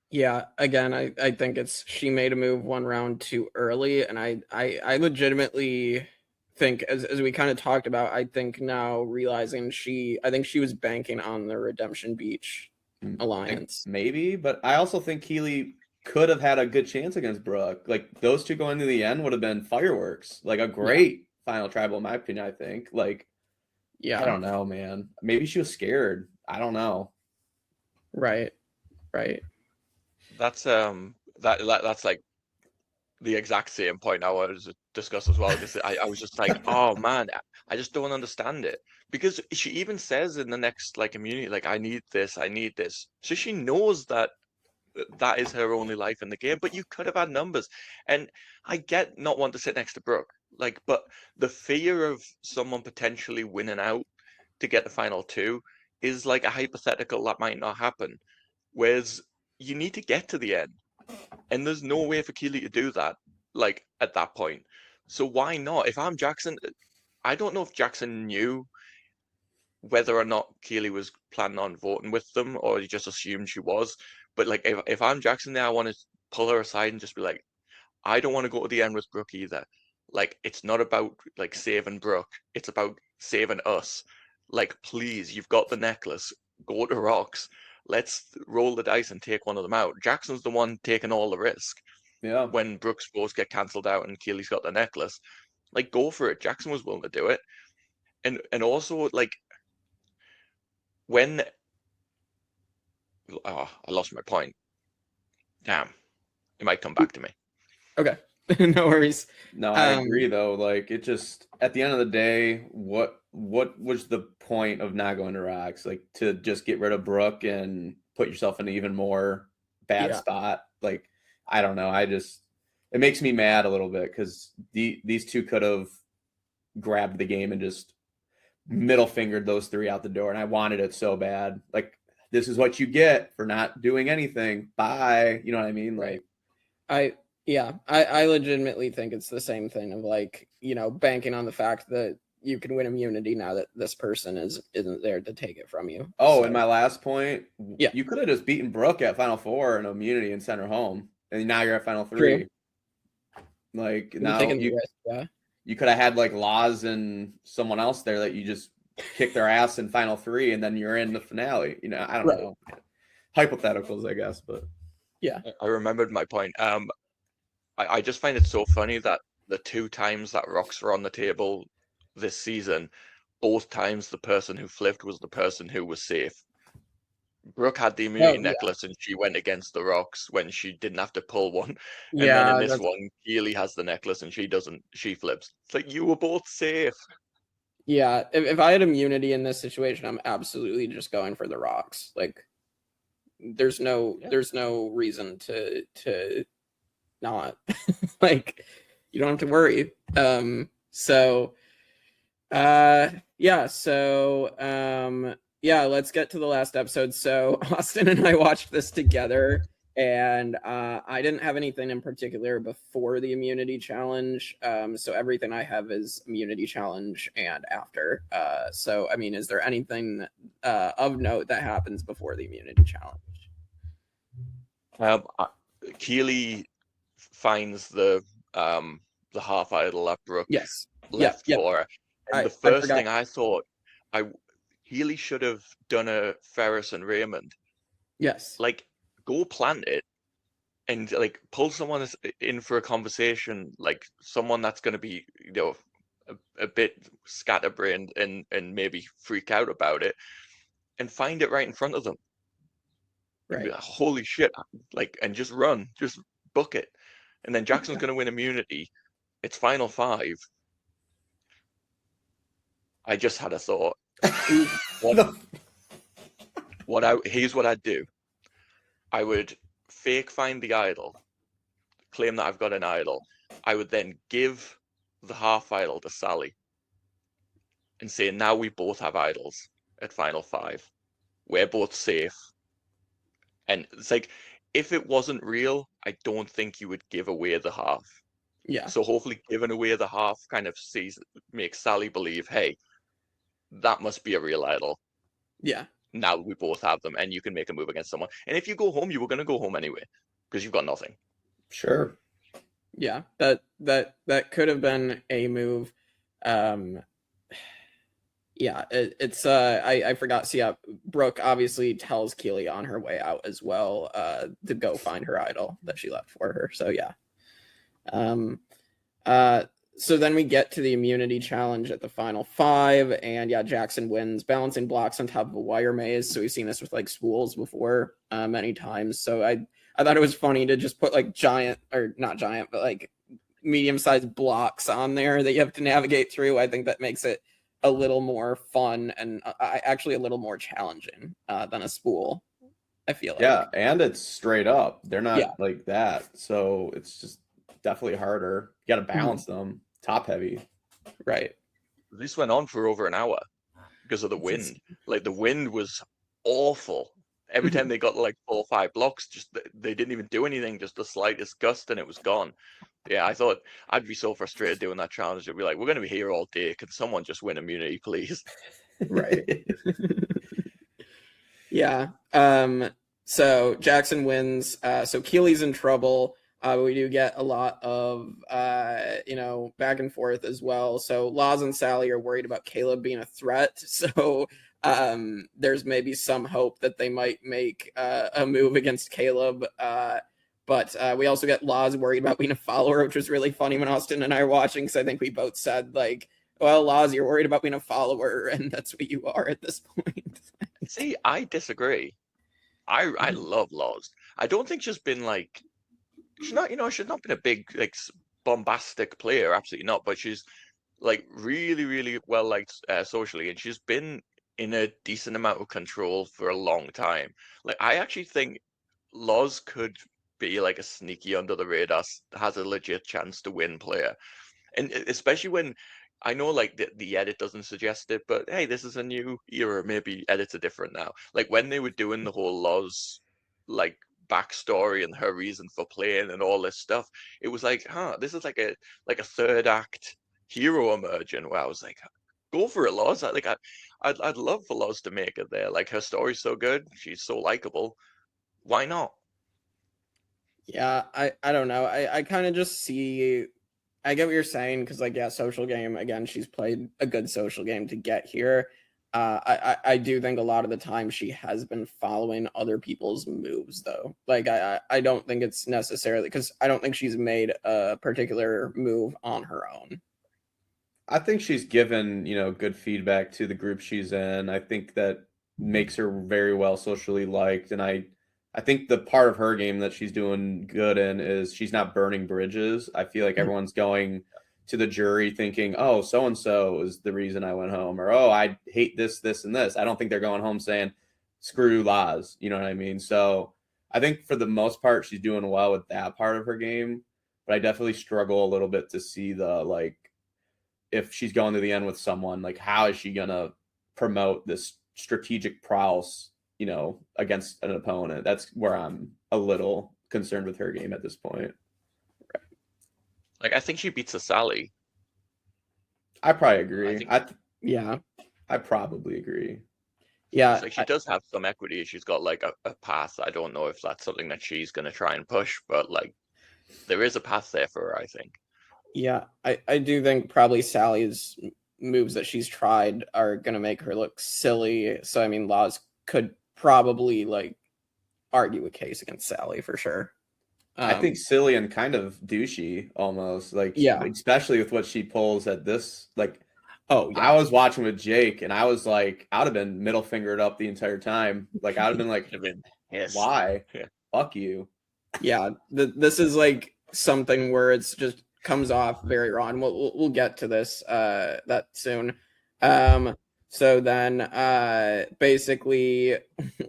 Yeah, again, I think she made a move 1 round too early, and I legitimately think, as we kind of talked about, I think now realizing I think she was banking on the Redemption Beach alliance. Maybe, but I also think Keeley could have had a good chance against Brooke. Like, those two going to the end would have been fireworks. Like, a great final tribal, in my opinion, I think. Like, I don't know, man. Maybe she was scared. I don't know. Right. That's that's like the exact same point I wanted to discuss as well, because I was just like, oh man, I just don't understand it, because she even says in the next like community, like, I need this, so she knows that is her only life in the game. But you could have had numbers, and I get not wanting to sit next to Brooke, like, but the fear of someone potentially winning out to get the final 2 is like a hypothetical that might not happen, whereas you need to get to the end, and there's no way for Keeley to do that, like, at that point. So why not? If I'm Jackson, I don't know if Jackson knew whether or not Keeley was planning on voting with them or he just assumed she was. But like, if I'm Jackson there, I want to pull her aside and just be like, I don't want to go to the end with Brooke either. Like, it's not about like saving Brooke. It's about saving us. Like, please, you've got the necklace. Go to rocks. Let's roll the dice and take one of them out. Jackson's the one taking all the risk. Yeah. When Brooke's votes get cancelled out and Keeley's got the necklace, like, go for it. Jackson was willing to do it. And also, like, when I lost my point. Damn. It might come back to me. Okay. No worries. No, I agree though. Like, it just, at the end of the day, what was the point of not going to rocks? Like, to just get rid of Brooke and put yourself in an even more bad spot? Like, I don't know. It makes me mad a little bit because these two could have grabbed the game and just middle fingered those three out the door, and I wanted it so bad. Like, this is what you get for not doing anything. Bye. You know what I mean? Like, I legitimately think it's the same thing of, like, you know, banking on the fact that you can win immunity now that this person isn't there to take it from you. Oh, and my last point, yeah, you could have just beaten Brooke at Final Four in immunity and sent her home, and now you're at Final Three. True. Like, now you could have had like Laws and someone else there that you just kick their ass in Final Three, and then you're in the finale. You know, I don't know. Hypotheticals, I guess, but yeah. I remembered my point. I just find it so funny that the two times that rocks were on the table this season, both times the person who flipped was the person who was safe. Brooke had the immunity necklace and she went against the rocks when she didn't have to pull one. And then in this one, Keeley has the necklace and she doesn't. She flips. It's like, you were both safe. Yeah, if I had immunity in this situation, I'm absolutely just going for the rocks. Like, there's no reason to not. Like, you don't have to worry. Let's get to the last episode. So Austin and I watched this together, and I didn't have anything in particular before the immunity challenge. So everything I have is immunity challenge and after. So I mean, is there anything of note that happens before the immunity challenge? Keeley finds the half idol that Brooke left for her. And the first thing I thought, Keeley should have done a Ferris and Raymond. Yes. Like, go plant it and like pull someone in for a conversation, like someone that's going to be, you know, a bit scatterbrained and maybe freak out about it, and find it right in front of them. Right. Like, holy shit. Like, and just run, just book it. And then Jackson's going to win immunity. It's Final Five. I just had a thought. Here's what I'd do. I would fake find the idol, claim that I've got an idol. I would then give the half idol to Sally and say, now we both have idols at Final Five. We're both safe. And it's like, if it wasn't real, I don't think you would give away the half. Yeah. So hopefully giving away the half kind of makes Sally believe, hey, that must be a real idol. Yeah. Now we both have them, and you can make a move against someone. And if you go home, you were going to go home anyway, because you've got nothing. Sure. Yeah, that could have been a move. Yeah, it's I forgot. So yeah, Brooke obviously tells Keeley on her way out as well to go find her idol that she left for her. So yeah. So then we get to the immunity challenge at the Final Five, and yeah, Jackson wins, balancing blocks on top of a wire maze. So we've seen this with like schools before many times. So I thought it was funny to just put like not giant, but like medium-sized blocks on there that you have to navigate through. I think that makes it a little more fun and actually a little more challenging than a spool, I feel like. Yeah, and it's straight up. They're not like that. So it's just definitely harder. You got to balance them. Top heavy. Right. This went on for over an hour because of the wind. Like, the wind was awful. Every time they got like 4 or 5 blocks, just they didn't even do anything, just the slightest gust and it was gone. Yeah, I thought I'd be so frustrated doing that challenge. I'd be like, we're going to be here all day. Can someone just win immunity, please? Right. Yeah. So Jackson wins. So Keeley's in trouble. We do get a lot of back and forth as well. So Laz and Sally are worried about Caleb being a threat. So there's maybe some hope that they might make a move against Caleb. But we also get Laz worried about being a follower, which was really funny when Austin and I were watching, because I think we both said, like, well, Laz, you're worried about being a follower, and that's what you are at this point. See, I disagree. I love Loz. I don't think she's been like, she's not been a big like bombastic player, absolutely not. But she's like really, really well liked socially, and she's been in a decent amount of control for a long time. Like, I actually think Loz could be like a sneaky under the radar, has a legit chance to win player, and especially when I know like the edit doesn't suggest it, but hey, this is a new era. Maybe edits are different now. Like when they were doing the whole Loz like backstory and her reason for playing and all this stuff, it was like, this is like a third act hero emerging. Where I was like, go for it, Loz. I'd love for Loz to make it there. Like her story's so good, she's so likable. Why not? Yeah, I don't know. I kind of just see. I get what you're saying, because like, yeah, social game, again, she's played a good social game to get here. I do think a lot of the time she has been following other people's moves, though. Like I don't think it's necessarily, because I don't think she's made a particular move on her own. I think she's given, good feedback to the group she's in. I think that makes her very well socially liked. And I think the part of her game that she's doing good in is she's not burning bridges. I feel like everyone's going to the jury thinking, oh, so-and-so is the reason I went home, or, oh, I hate this, this, and this. I don't think they're going home saying, screw Laz. You know what I mean? So I think for the most part, she's doing well with that part of her game. But I definitely struggle a little bit to see the, like, if she's going to the end with someone, like, how is she going to promote this strategic prowess, against an opponent? That's where I'm a little concerned with her game at this point. Like, I think she beats a Sally. I probably agree. Yeah. I probably agree. Yeah. Like, she does have some equity. She's got like a path. I don't know if that's something that she's going to try and push, but like, there is a path there for her, I think. Yeah, I do think probably Sally's moves that she's tried are going to make her look silly. So, I mean, Laz could probably like argue a case against Sally for sure. I think silly and kind of douchey almost, like, yeah, especially with what she pulls at this. Like, oh, yeah. I was watching with Jake and I was like, I would have been middle fingered up the entire time. Like, I would have been like, yes. Why? Yeah. Fuck you. Yeah, this is like something where it's just comes off very wrong. We'll get to this that soon. So then basically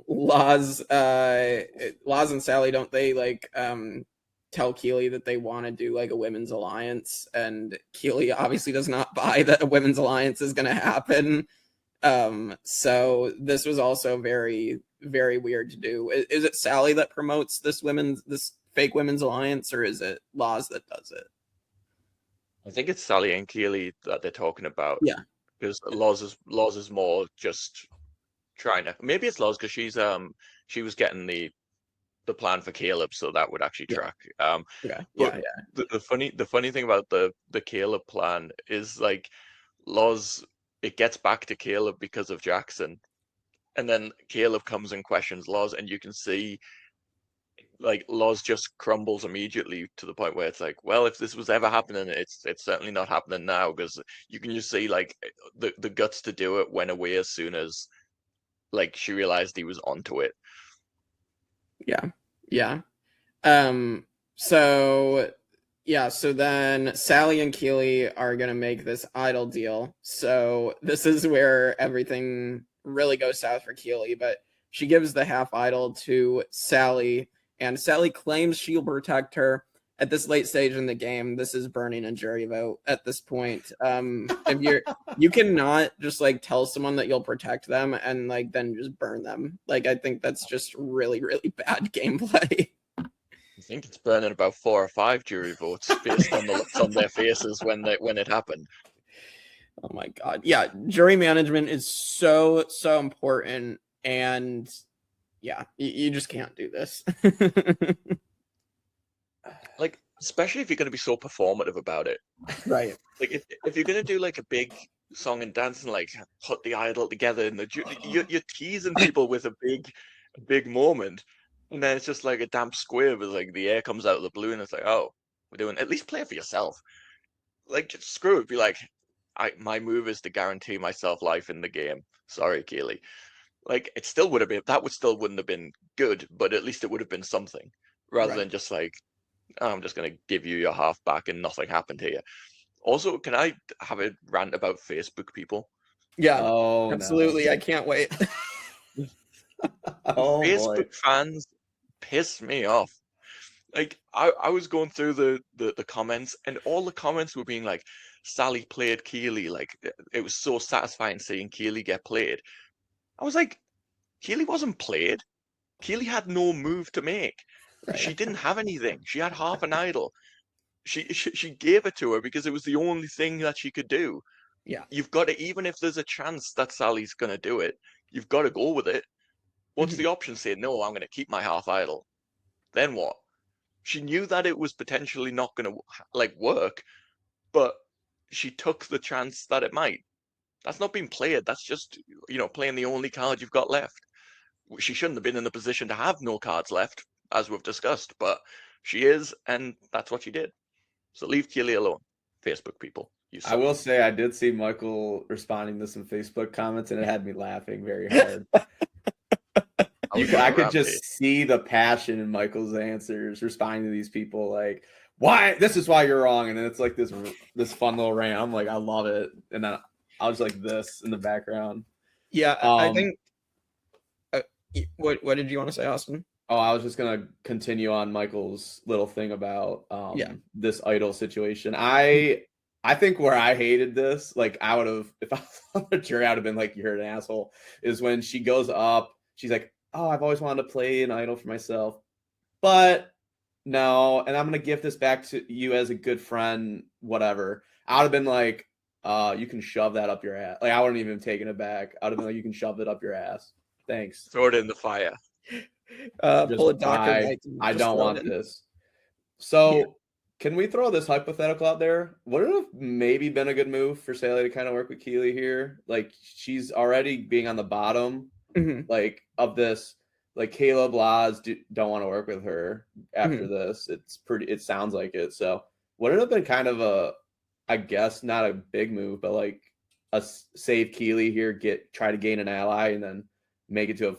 Laz and Sally, don't they like tell Keeley that they want to do like a women's alliance, and Keeley obviously does not buy that a women's alliance is going to happen. So this was also very, very weird to do. Is it Sally that promotes this fake women's alliance, or is it Laz that does it? I think it's Sally and Keeley that they're talking about. Yeah, because Loz is more just trying to. Maybe it's Loz because she was getting the plan for Caleb, so that would actually track. The funny thing about the Caleb plan is like Loz, it gets back to Caleb because of Jackson, and then Caleb comes and questions Loz, and you can see like Loz just crumbles immediately to the point where it's like, well, if this was ever happening, it's certainly not happening now, because you can just see like the guts to do it went away as soon as like she realized he was onto it. Yeah. So then Sally and Keeley are gonna make this idol deal. So this is where everything really goes south for Keeley, but she gives the half idol to Sally, and Sally claims she'll protect her. At this late stage in the game, this is burning a jury vote at this point. If you cannot just like tell someone that you'll protect them and like then just burn them. Like, I think that's just really, really bad gameplay. I think it's burning about 4 or 5 jury votes based on the looks on their faces when it happened. Oh my god. Yeah, jury management is so important, and yeah, you just can't do this. Like, especially if you're going to be so performative about it. Right. Like, if you're going to do like a big song and dance and like put the idol together and you're teasing people with a big moment, and then it's just like a damp square with like the air comes out of the blue and it's like, oh, we're doing, at least play it for yourself. Like, just screw it. Be like, my move is to guarantee myself life in the game. Sorry, Keeley. Like, it still would have been, that would still wouldn't have been good, but at least it would have been something, rather than just like, oh, I'm just gonna give you your half back and nothing happened here. Also, can I have a rant about Facebook people? Yeah, Oh, absolutely. no. I can't wait. Oh, Facebook boy. fans piss me off. Like, I was going through the comments, and all the comments were being like, Sally played Keeley. Like, it was so satisfying seeing Keeley get played. I was like, Keeley wasn't played. Keeley had no move to make. Right. She didn't have anything. She had half an idol. She gave it to her because it was the only thing that she could do. Yeah. You've got to, even if there's a chance that Sally's going to do it, you've got to go with it. What's the option? Say, no, I'm going to keep my half idol. Then what? She knew that it was potentially not going to like work, but she took the chance that it might. That's not being played. That's just, playing the only card you've got left. She shouldn't have been in the position to have no cards left, as we've discussed, but she is, and that's what she did. So leave Keeley alone, Facebook people. I will say I did see Michael responding to some Facebook comments, and it had me laughing very hard. I could just see the passion in Michael's answers, responding to these people like, "Why? This is why you're wrong." And then it's like this fun little rant. I'm like, I love it. And then I was like this in the background. Yeah, I think. What did you want to say, Austin? Oh, I was just gonna continue on Michael's little thing about this idol situation. I think where I hated this, like I would have, if I was on the jury, I would have been like, "You're an asshole." Is when she goes up, she's like, "Oh, I've always wanted to play an idol for myself, but no, and I'm gonna give this back to you as a good friend, whatever." I would have been like, "You can shove that up your ass." Like I wouldn't even have taken it back. I would have been like, "You can shove it up your ass. Thanks." Throw it in the fire. Pull a Dr. I don't want this. So can we throw this hypothetical out there? Would it have maybe been a good move for Sally to kind of work with Keeley here? Like she's already being on the bottom, like of this. Like Caleb Laws don't want to work with her after this. It sounds like it. So would it have been kind of a, I guess not a big move, but like a save Keeley here, try to gain an ally, and then make it to a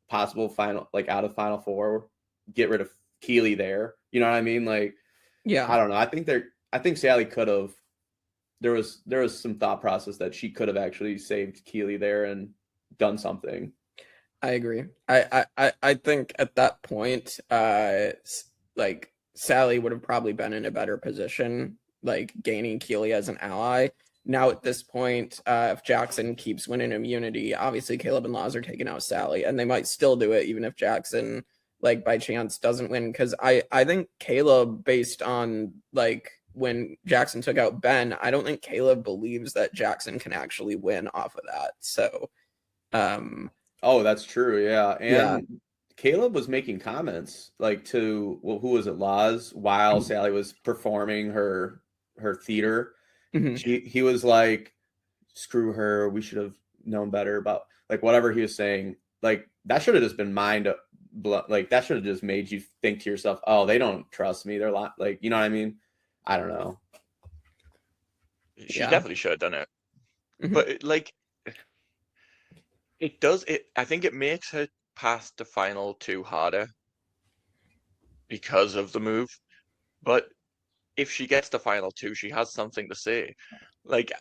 possible final, like out of final four, get rid of Keeley there. You know what I mean? Like, yeah, I don't know. I think Sally could have. There was some thought process that she could have actually saved Keeley there and done something. I agree. I think at that point, like Sally would have probably been in a better position, like gaining Keeley as an ally. Now at this point, if Jackson keeps winning immunity, obviously Caleb and Laws are taking out Sally, and they might still do it even if Jackson, like by chance, doesn't win. Because I think Caleb, based on like when Jackson took out Ben, I don't think Caleb believes that Jackson can actually win off of that. So, oh, that's true. Yeah, and Caleb was making comments like to who was it, Laws, while Sally was performing her theater. He was like, "Screw her. We should have known better about like whatever he was saying." Like that should have just been like that should have just made you think to yourself, "Oh, they don't trust me. They're like, you know what I mean?" I don't know. She definitely should have done it, but like it does. I think it makes her pass the final two harder because of the move, but if she gets the final two, she has something to say. Like,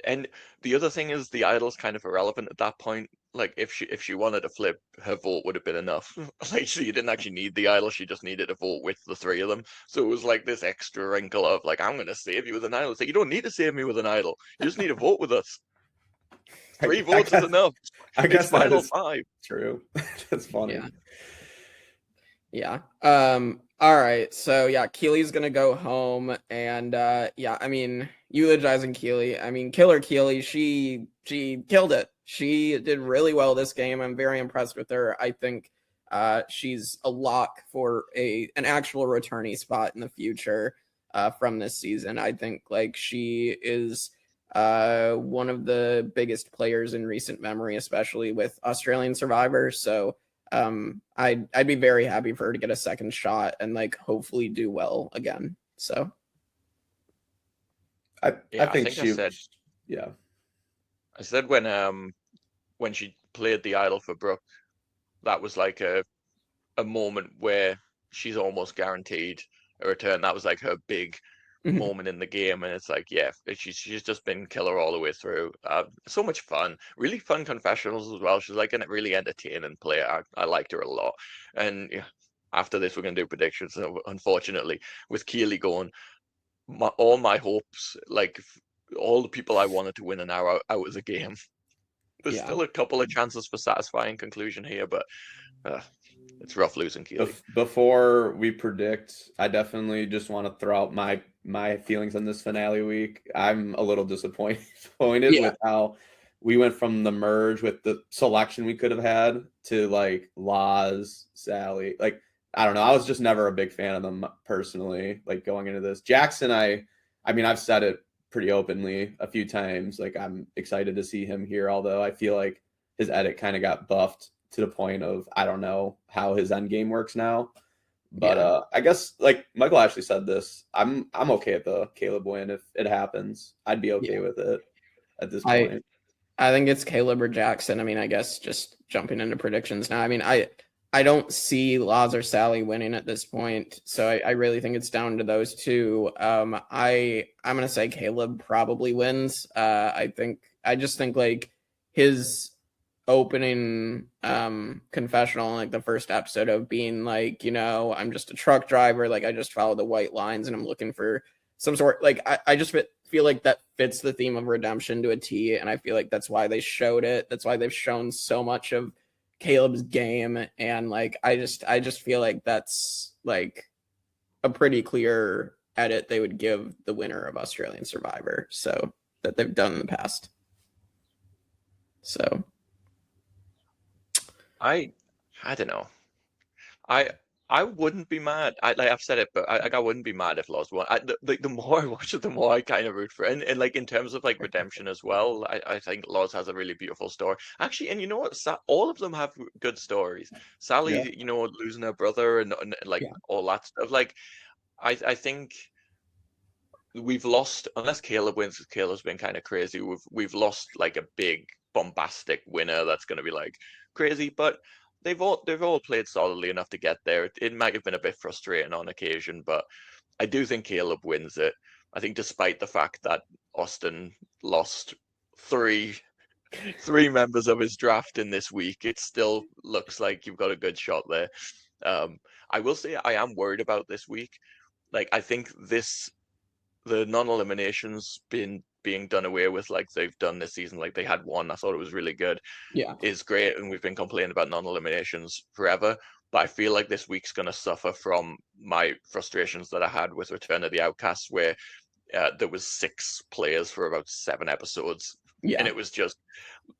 and the other thing is the idol's kind of irrelevant at that point. Like, if she wanted to flip, her vote would have been enough. Like, she didn't actually need the idol; she just needed to vote with the three of them. So it was like this extra wrinkle of like, I'm going to save you with an idol. It's like, you don't need to save me with an idol. You just need to vote with us. 3 votes is enough. I guess final 5. True. That's funny. Yeah. All right. So yeah, Keeley's gonna go home, and yeah, I mean, eulogizing Keeley. I mean, Killer Keeley. She killed it. She did really well this game. I'm very impressed with her. I think she's a lock for an actual returnee spot in the future from this season. I think like she is one of the biggest players in recent memory, especially with Australian Survivor. So I'd be very happy for her to get a second shot and like hopefully do well again. So I think I said yeah. I said when she played the idol for Brooke, that was like a moment where she's almost guaranteed a return. That was like her big moment in the game, and it's like, yeah, she's just been killer all the way through. So much fun, really fun confessionals as well. She's like a really entertaining player. I liked her a lot, and yeah, after this we're gonna do predictions. Unfortunately, with Keeley going, all my hopes, like all the people I wanted to win an hour out of the game. There's Yeah. still a couple of chances for satisfying conclusion here, but it's rough losing Keeley. Before we predict, I definitely just want to throw out my feelings on this finale week. I'm a little disappointed with how we went from the merge with the selection we could have had to like Laz, Sally. Like, I don't know. I was just never a big fan of them personally, like going into this. Jackson, I mean, I've said it pretty openly a few times. Like, I'm excited to see him here, although I feel like his edit kind of got buffed to the point of I don't know how his end game works now. But I guess like Michael actually said this. I'm okay at the Caleb win if it happens. I'd be okay with it at this point. I think it's Caleb or Jackson. I mean, I guess just jumping into predictions now. I mean, I don't see Laz or Sally winning at this point, so I really think it's down to those two. I'm gonna say Caleb probably wins. I just think like his opening confessional in like the first episode of being like, you know, I'm just a truck driver, like I just follow the white lines and I'm looking for some sort, like I just feel like that fits the theme of redemption to a T, and I feel like that's why they showed it. That's why they've shown so much of Caleb's game, and like I just feel like that's like a pretty clear edit they would give the winner of Australian Survivor, so that they've done in the past. So I don't know. I wouldn't be mad. Like I've said it, but I wouldn't be mad if Loz won. The more I watch it, the more I kind of root for it. And like in terms of like redemption as well, I think Loz has a really beautiful story. Actually, and you know what? All of them have good stories. Sally, you know, losing her brother and like all that stuff. Like I think we've lost, unless Caleb wins, because Caleb's been kind of crazy. We've lost like a big bombastic winner that's going to be like crazy, but they've all played solidly enough to get there. It might have been a bit frustrating on occasion, but I do think Caleb wins it. I think despite the fact that Austin lost three members of his draft in this week, it still looks like you've got a good shot there. I will say I am worried about this week. Like I think the non-eliminations being done away with like they've done this season. Like they had one, I thought it was really good. Is great, and we've been complaining about non-eliminations forever. But I feel like this week's going to suffer from my frustrations that I had with Return of the Outcasts, where there was 6 players for about 7 episodes, and it was just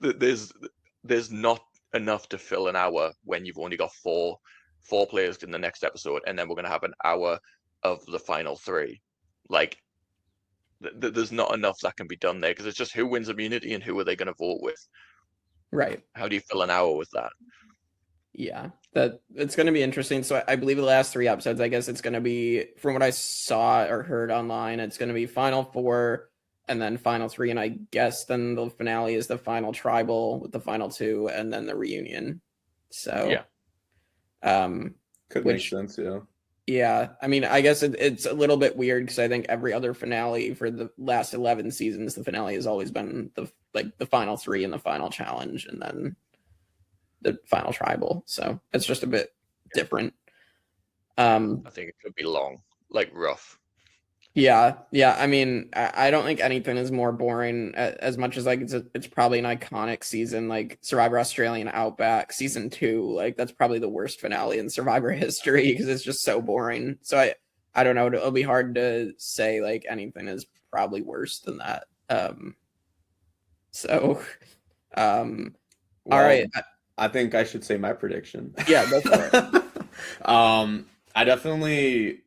there's not enough to fill an hour when you've only got four players in the next episode, and then we're going to have an hour of the final 3. Like there's not enough that can be done there, because it's just who wins immunity and who are they going to vote with. Right. How do you fill an hour with that? Yeah, that it's going to be interesting. So I believe the last 3 episodes, I guess it's going to be, from what I saw or heard online, it's going to be final 4 and then final 3. And I guess then the finale is the final tribal with the final 2 and then the reunion. So, could make sense. Yeah, I mean, I guess it's a little bit weird because I think every other finale for the last 11 seasons, the finale has always been the final 3 and the final challenge, and then the final tribal. So it's just a bit different. I think it could be long, like rough. Yeah. I mean, I don't think anything is more boring as much as like it's probably an iconic season, like Survivor Australian Outback season 2. Like that's probably the worst finale in Survivor history because it's just so boring. So I don't know. It'll be hard to say like anything is probably worse than that. So, all Well, right. I think I should say my prediction. Yeah, go for it. I definitely,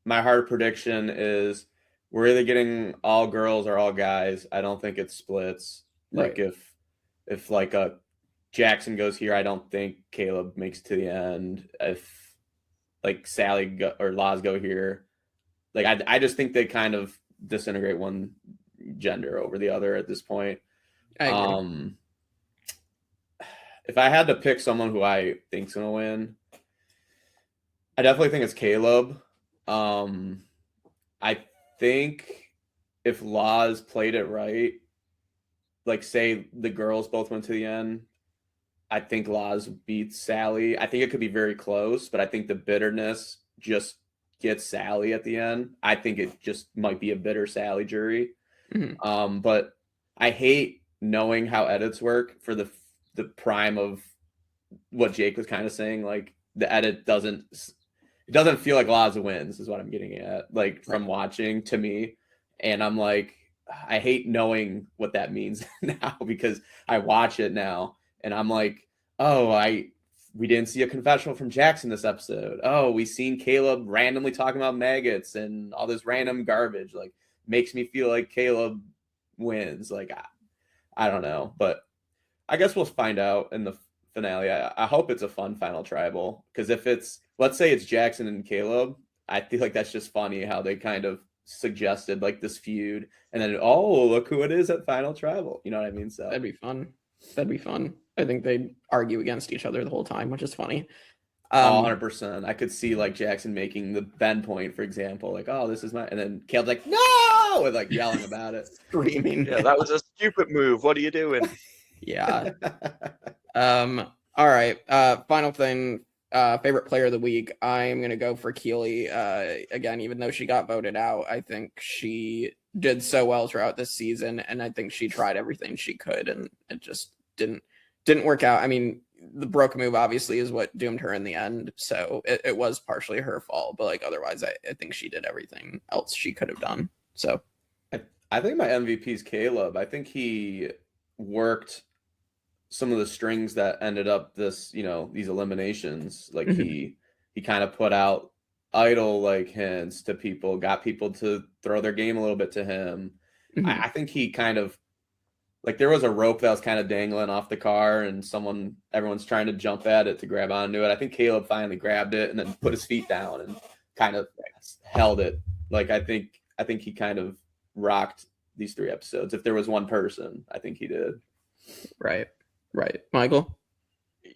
my hard prediction is we're either getting all girls or all guys. I don't think it splits. Like Right. if like a Jackson goes here, I don't think Caleb makes it to the end. If like Sally or Laz go here, like I just think they kind of disintegrate one gender over the other at this point. I agree. If I had to pick someone who I think's gonna win, I definitely think it's Caleb. I think if Laz played it right, like say the girls both went to the end, I think Laz beats Sally. I think it could be very close, but I think the bitterness just gets Sally at the end. I think it just might be a bitter Sally jury. But I hate knowing how edits work for the prime of what Jake was kind of saying. Like the edit doesn't feel like Laz wins is what I'm getting at, like from watching to me. And I'm like, I hate knowing what that means now because I watch it now and I'm like, oh, we didn't see a confessional from Jackson this episode. Oh, we seen Caleb randomly talking about maggots and all this random garbage. Like makes me feel like Caleb wins. Like I don't know, but I guess we'll find out in the finale. I hope it's a fun final tribal because if it's, let's say it's Jackson and Caleb, I feel like that's just funny how they kind of suggested like this feud and then, oh, look who it is at final tribal. You know what I mean? So That'd be fun. I think they'd argue against each other the whole time, which is funny. 100%. I could see like Jackson making the bend point, for example, like, oh, this is my, and then Caleb's like, no, and like yelling about it. Screaming. Yeah, that was a stupid move. What are you doing? Yeah. All right. Final thing. Favorite player of the week. I'm gonna go for Keeley. Again, even though she got voted out, I think she did so well throughout this season, and I think she tried everything she could, and it just didn't work out. I mean, the Brooke move obviously is what doomed her in the end, so it was partially her fault, but like otherwise, I think she did everything else she could have done. So I think my MVP is Caleb. I think he worked some of the strings that ended up this, these eliminations. Like he kind of put out idle like hints to people, got people to throw their game a little bit to him. I think he kind of, like there was a rope that was kind of dangling off the car and everyone's trying to jump at it to grab onto it. I think Caleb finally grabbed it and then put his feet down and kind of held it. Like I think he kind of rocked these 3 episodes. If there was one person, I think he did. Right. Michael?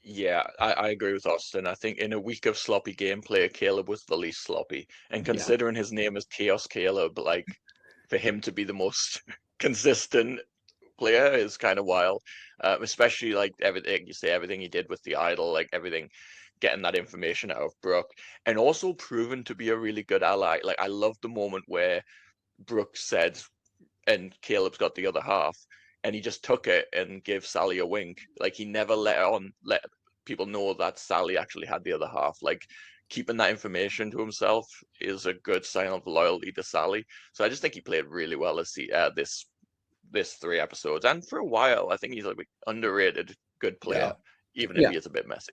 Yeah, I agree with Austin. I think in a week of sloppy gameplay, Caleb was the least sloppy. And considering his name is Chaos Caleb, like for him to be the most consistent player is kind of wild. Especially like everything you say, everything he did with the idol, like everything, getting that information out of Brooke, and also proven to be a really good ally. Like I love the moment where Brooke said, and Caleb's got the other half, and he just took it and gave Sally a wink. Like he never let people know that Sally actually had the other half. Like keeping that information to himself is a good sign of loyalty to Sally. So I just think he played really well this 3 episodes, and for a while I think he's like an underrated good player, even if he is a bit messy.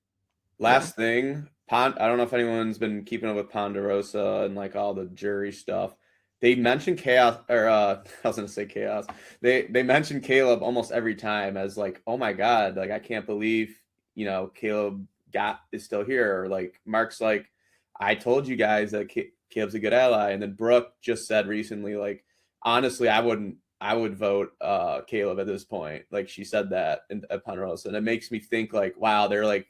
Last thing, I don't know if anyone's been keeping up with Ponderosa and like all the jury stuff. They mentioned Chaos, or I was gonna say Chaos. They mentioned Caleb almost every time as like, oh my god, like I can't believe Caleb is still here. Or like Mark's like, I told you guys that Caleb's a good ally, and then Brooke just said recently, like honestly, I would vote Caleb at this point. Like she said that at Ponderosa, and it makes me think like, wow, they're like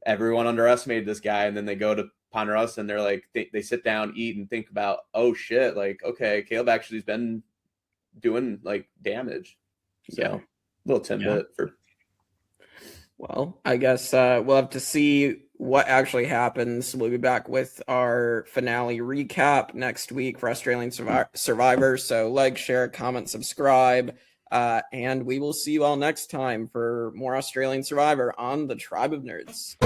everyone underestimated this guy, and then they go to Ponderosa and they're like they sit down, eat, and think about, oh shit, like okay, Caleb actually's been doing like damage. So little tidbit for. Well, I guess we'll have to see what actually happens. We'll be back with our finale recap next week for Australian Survivor. So like, share, comment, subscribe, and we will see you all next time for more Australian Survivor on the Tribe of Nerds.